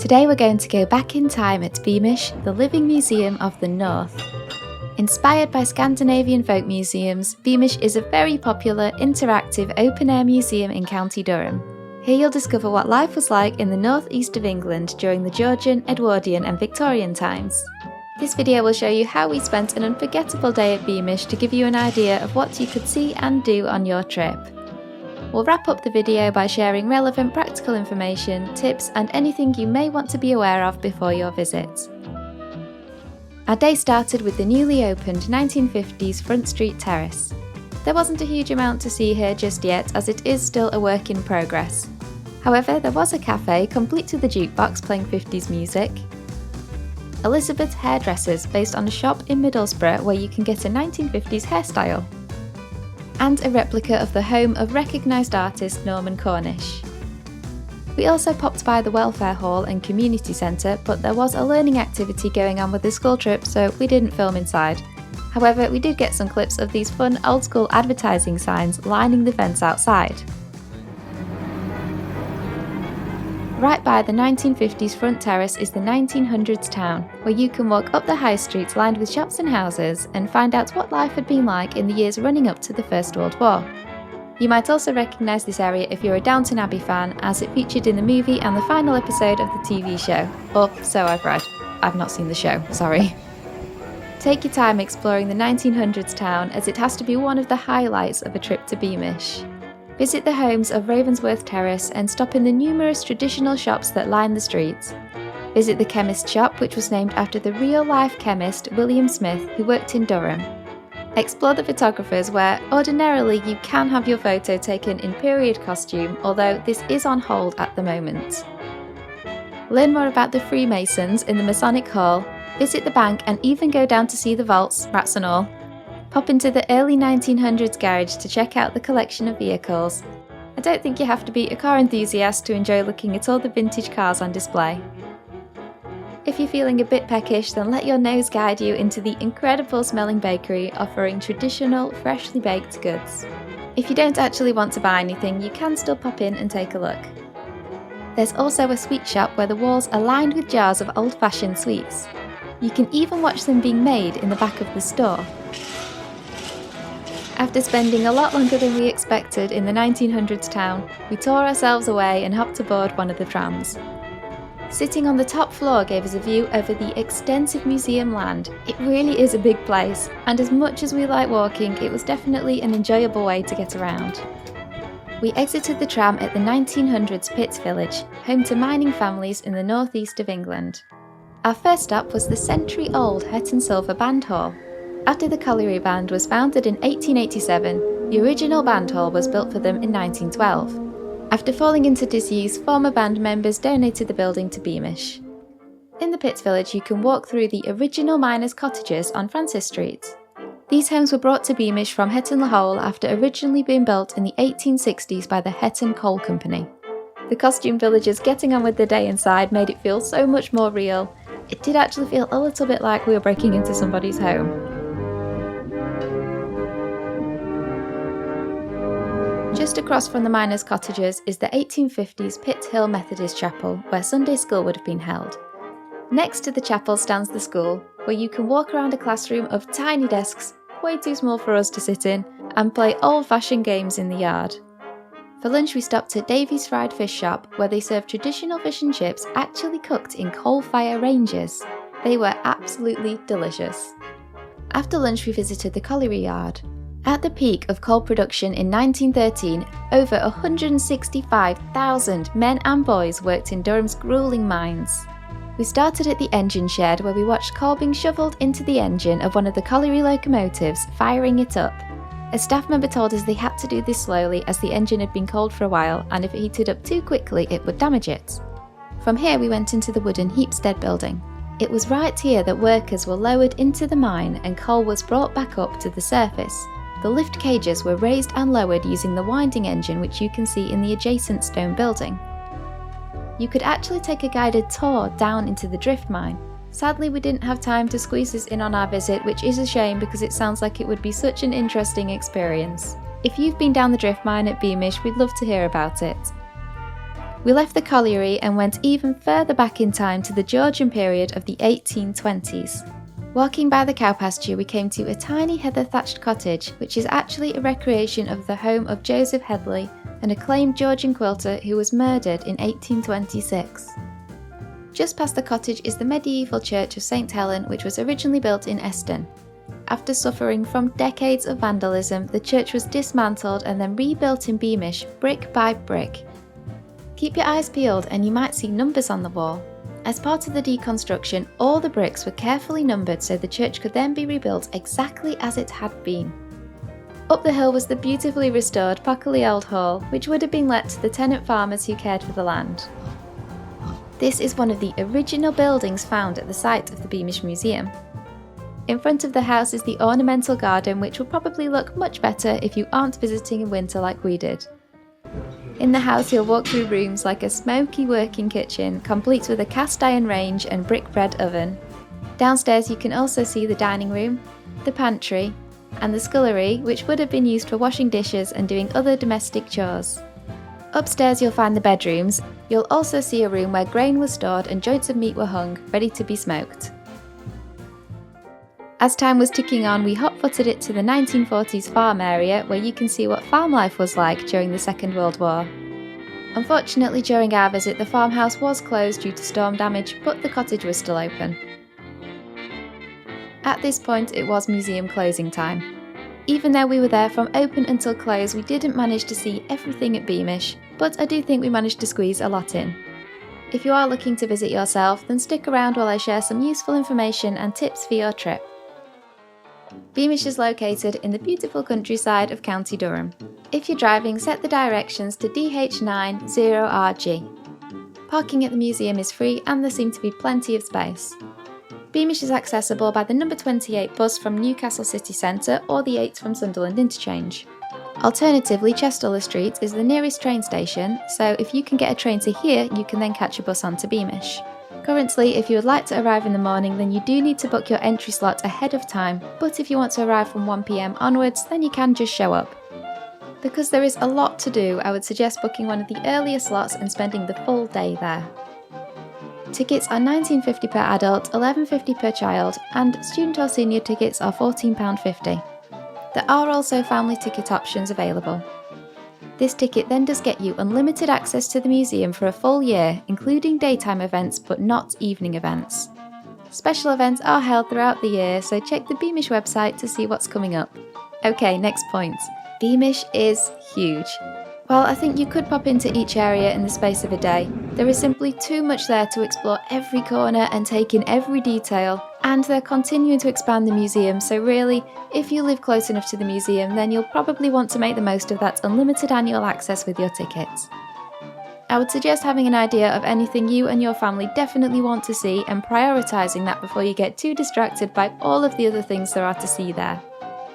Today we're going to go back in time at Beamish, the living museum of the North. Inspired by Scandinavian folk museums, Beamish is a very popular, interactive, open-air museum in County Durham. Here you'll discover what life was like in the northeast of England during the Georgian, Edwardian and Victorian times. This video will show you how we spent an unforgettable day at Beamish to give you an idea of what you could see and do on your trip. We'll wrap up the video by sharing relevant practical information, tips and anything you may want to be aware of before your visit. Our day started with the newly opened 1950s Front Street Terrace. There wasn't a huge amount to see here just yet, as it is still a work in progress. However, there was a cafe complete with a jukebox playing 50s music, Elizabeth's Hairdressers based on a shop in Middlesbrough where you can get a 1950s hairstyle, and a replica of the home of recognised artist Norman Cornish. We also popped by the Welfare Hall and Community Centre, but there was a learning activity going on with the school trip, so we didn't film inside. However, we did get some clips of these fun old school advertising signs lining the fence outside. Right by the 1950s front terrace is the 1900s town, where you can walk up the high streets lined with shops and houses and find out what life had been like in the years running up to the First World War. You might also recognise this area if you're a Downton Abbey fan, as it featured in the movie and the final episode of the TV show. Or so I've read. I've not seen the show, sorry. Take your time exploring the 1900s town, as it has to be one of the highlights of a trip to Beamish. Visit the homes of Ravensworth Terrace and stop in the numerous traditional shops that line the streets. Visit the chemist shop, which was named after the real-life chemist William Smith, who worked in Durham. Explore the photographers, where ordinarily you can have your photo taken in period costume, although this is on hold at the moment. Learn more about the Freemasons in the Masonic Hall, visit the bank and even go down to see the vaults, rats and all. Pop into the early 1900s garage to check out the collection of vehicles. I don't think you have to be a car enthusiast to enjoy looking at all the vintage cars on display. If you're feeling a bit peckish, then let your nose guide you into the incredible smelling bakery offering traditional, freshly baked goods. If you don't actually want to buy anything, you can still pop in and take a look. There's also a sweet shop where the walls are lined with jars of old-fashioned sweets. You can even watch them being made in the back of the store. After spending a lot longer than we expected in the 1900s town, we tore ourselves away and hopped aboard one of the trams. Sitting on the top floor gave us a view over the extensive museum land. It really is a big place, and as much as we like walking, it was definitely an enjoyable way to get around. We exited the tram at the 1900s Pitts Village, home to mining families in the northeast of England. Our first stop was the century-old Hetton Silver Band Hall. After the Colliery Band was founded in 1887, the original band hall was built for them in 1912. After falling into disuse, former band members donated the building to Beamish. In the Pitts Village, you can walk through the original miners' cottages on Francis Street. These homes were brought to Beamish from Hetton Le Hole after originally being built in the 1860s by the Hetton Coal Company. The costume villagers getting on with the day inside made it feel so much more real. It did actually feel a little bit like we were breaking into somebody's home. Just across from the miners' cottages is the 1850s Pitt Hill Methodist Chapel, where Sunday school would have been held. Next to the chapel stands the school, where you can walk around a classroom of tiny desks, way too small for us to sit in, and play old-fashioned games in the yard. For lunch we stopped at Davy's Fried Fish Shop, where they serve traditional fish and chips actually cooked in coal-fire ranges. They were absolutely delicious. After lunch we visited the colliery yard. At the peak of coal production in 1913, over 165,000 men and boys worked in Durham's gruelling mines. We started at the engine shed, where we watched coal being shovelled into the engine of one of the colliery locomotives, firing it up. A staff member told us they had to do this slowly as the engine had been cold for a while, and if it heated up too quickly it would damage it. From here we went into the wooden Heapstead building. It was right here that workers were lowered into the mine and coal was brought back up to the surface. The lift cages were raised and lowered using the winding engine, which you can see in the adjacent stone building. You could actually take a guided tour down into the drift mine. Sadly, we didn't have time to squeeze this in on our visit, which is a shame because it sounds like it would be such an interesting experience. If you've been down the drift mine at Beamish, we'd love to hear about it. We left the colliery and went even further back in time to the Georgian period of the 1820s. Walking by the cow pasture, we came to a tiny heather-thatched cottage, which is actually a recreation of the home of Joseph Headley, an acclaimed Georgian quilter who was murdered in 1826. Just past the cottage is the medieval church of St Helen, which was originally built in Eston. After suffering from decades of vandalism, the church was dismantled and then rebuilt in Beamish, brick by brick. Keep your eyes peeled and you might see numbers on the wall. As part of the deconstruction, all the bricks were carefully numbered so the church could then be rebuilt exactly as it had been. Up the hill was the beautifully restored Pockerley Old Hall, which would have been let to the tenant farmers who cared for the land. This is one of the original buildings found at the site of the Beamish Museum. In front of the house is the ornamental garden, which will probably look much better if you aren't visiting in winter like we did. In the house you'll walk through rooms like a smoky working kitchen, complete with a cast iron range and brick bread oven. Downstairs you can also see the dining room, the pantry, and the scullery, which would have been used for washing dishes and doing other domestic chores. Upstairs you'll find the bedrooms. You'll also see a room where grain was stored and joints of meat were hung, ready to be smoked. As time was ticking on, we hot-footed it to the 1940s farm area, where you can see what farm life was like during the Second World War. Unfortunately, during our visit, the farmhouse was closed due to storm damage, but the cottage was still open. At this point, it was museum closing time. Even though we were there from open until close, we didn't manage to see everything at Beamish, but I do think we managed to squeeze a lot in. If you are looking to visit yourself, then stick around while I share some useful information and tips for your trip. Beamish is located in the beautiful countryside of County Durham. If you're driving, set the directions to DH90RG. Parking at the museum is free and there seems to be plenty of space. Beamish is accessible by the number 28 bus from Newcastle City Centre or the 8 from Sunderland Interchange. Alternatively, Chestall Street is the nearest train station, so if you can get a train to here, you can then catch a bus on to Beamish. Currently, if you would like to arrive in the morning, then you do need to book your entry slot ahead of time, but if you want to arrive from 1 PM onwards, then you can just show up. Because there is a lot to do, I would suggest booking one of the earlier slots and spending the full day there. Tickets are £19.50 per adult, £11.50 per child, and student or senior tickets are £14.50. There are also family ticket options available. This ticket then does get you unlimited access to the museum for a full year, including daytime events but not evening events. Special events are held throughout the year, so check the Beamish website to see what's coming up. Okay, next point. Beamish is huge. While I think you could pop into each area in the space of a day, there is simply too much there to explore every corner and take in every detail, and they're continuing to expand the museum, so really, if you live close enough to the museum, then you'll probably want to make the most of that unlimited annual access with your tickets. I would suggest having an idea of anything you and your family definitely want to see and prioritising that before you get too distracted by all of the other things there are to see there.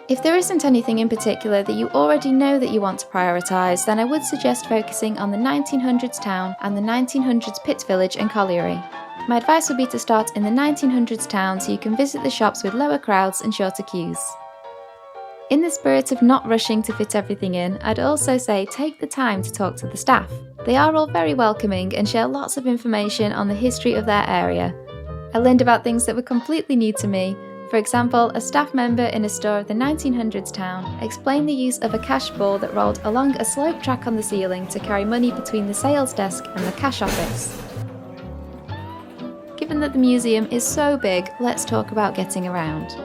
If there isn't anything in particular that you already know that you want to prioritise, then I would suggest focusing on the 1900s town and the 1900s pit village and colliery. My advice would be to start in the 1900s town so you can visit the shops with lower crowds and shorter queues. In the spirit of not rushing to fit everything in, I'd also say take the time to talk to the staff. They are all very welcoming and share lots of information on the history of their area. I learned about things that were completely new to me. For example, a staff member in a store of the 1900s town explained the use of a cash ball that rolled along a slope track on the ceiling to carry money between the sales desk and the cash office. Given that the museum is so big, let's talk about getting around.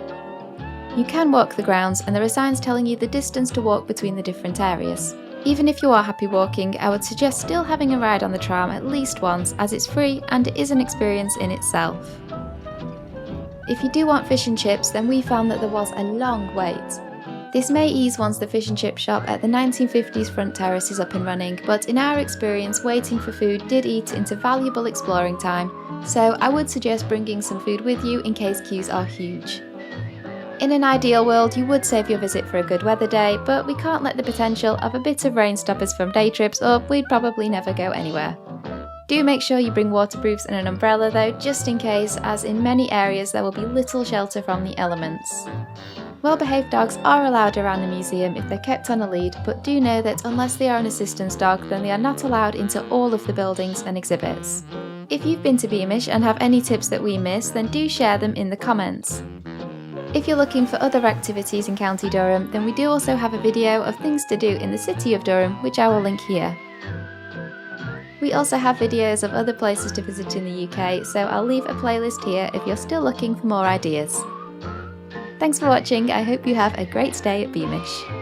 You can walk the grounds and there are signs telling you the distance to walk between the different areas. Even if you are happy walking, I would suggest still having a ride on the tram at least once, as it's free and it is an experience in itself. If you do want fish and chips, then we found that there was a long wait. This may ease once the fish and chip shop at the 1950s front terrace is up and running, but in our experience, waiting for food did eat into valuable exploring time, so I would suggest bringing some food with you in case queues are huge. In an ideal world, you would save your visit for a good weather day, but we can't let the potential of a bit of rain stop us from day trips, or we'd probably never go anywhere. Do make sure you bring waterproofs and an umbrella though, just in case, as in many areas there will be little shelter from the elements. Well-behaved dogs are allowed around the museum if they're kept on a lead, but do know that unless they are an assistance dog, then they are not allowed into all of the buildings and exhibits. If you've been to Beamish and have any tips that we missed, then do share them in the comments. If you're looking for other activities in County Durham, then we do also have a video of things to do in the city of Durham, which I will link here. We also have videos of other places to visit in the UK, so I'll leave a playlist here if you're still looking for more ideas. Thanks for watching, I hope you have a great stay at Beamish.